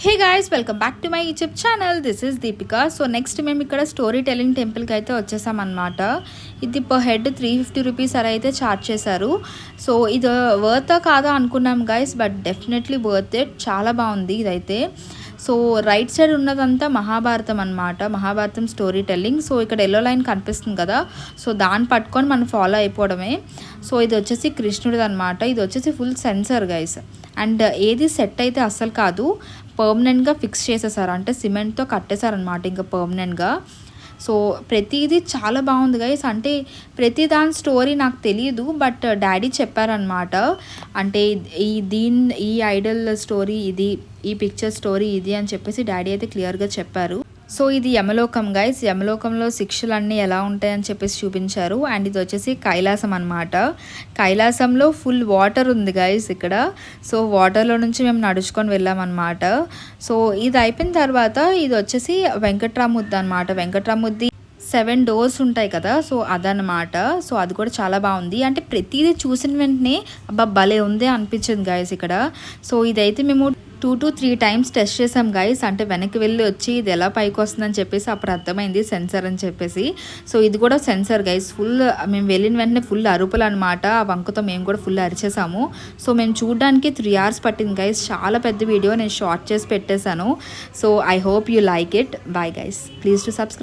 Hey guys, welcome back to my YouTube channel. This is Deepika. So next మేము ఇక్కడ story telling టెంపుల్కి అయితే వచ్చేసామన్నమాట. ఇది పర్ హెడ్ 350 రూపీస్ అలా అయితే ఛార్జ్ చేశారు. సో ఇది వర్తా కాదా అనుకున్నాం guys, but definitely worth it. చాలా బాగుంది ఇదైతే. సో రైట్ సైడ్ ఉన్నదంతా మహాభారతం అనమాట, మహాభారతం స్టోరీ టెల్లింగ్. సో ఇక్కడ ఎల్లో లైన్ కనిపిస్తుంది కదా, సో దాన్ని పట్టుకొని మనం ఫాలో అయిపోవడమే. సో ఇది వచ్చేసి కృష్ణుడిది అనమాట. ఇది వచ్చేసి ఫుల్ సెన్సర్ గైస్. అండ్ ఏది సెట్ అయితే అస్సలు కాదు, పర్మనెంట్గా ఫిక్స్ చేసేసారు, అంటే సిమెంట్తో కట్టేశారనమాట ఇంకా పర్మనెంట్గా. సో ప్రతిదీ చాలా బాగుంది గైస్. అంటే ప్రతి దాని స్టోరీ నాకు తెలియదు, బట్ డాడీ చెప్పారనమాట. అంటే ఈ ఐడల్ స్టోరీ ఇది, ఈ పిక్చర్ స్టోరీ ఇది అని చెప్పేసి డాడీ అయితే క్లియర్గా చెప్పారు. సో ఇది యమలోకం గైస్. యమలోకంలో శిక్షలన్నీ ఎలా ఉంటాయని చెప్పేసి చూపించారు. అండ్ ఇది వచ్చేసి కైలాసం అనమాట. కైలాసంలో ఫుల్ వాటర్ ఉంది గైస్ ఇక్కడ. సో వాటర్లో నుంచి మేము నడుచుకొని వెళ్ళామన్నమాట. సో ఇది అయిపోయిన తర్వాత ఇది వచ్చేసి వెంకట్రాముద్ది అనమాట. వెంకట్రాముద్ది 7 డోర్స్ ఉంటాయి కదా, సో అదనమాట. సో అది కూడా చాలా బాగుంది. అంటే ప్రతిదీ చూసిన వెంటనే అబ్బా భలే ఉంది అనిపించింది గైస్ ఇక్కడ. సో ఇదైతే మేము 2 to 3 టైమ్స్ టెస్ట్ చేసాం గైస్. అంటే వెనక్కి వెళ్ళి వచ్చి ఇది ఎలా పైకి వస్తుందని చెప్పేసి అప్పుడు అర్థమైంది సెన్సర్ అని చెప్పేసి. సో ఇది కూడా సెన్సర్ గైస్. ఫుల్ మేము వెళ్ళిన వెంటనే ఫుల్ అరుపులు అనమాట. ఆ వంకతో మేము కూడా ఫుల్ అరిచేసాము. సో మేము చూడడానికి 3 hours పట్టింది గైస్. చాలా పెద్ద వీడియో, నేను షార్ట్ చేసి పెట్టేశాను. So I hope you like it. Bye guys, please to subscribe.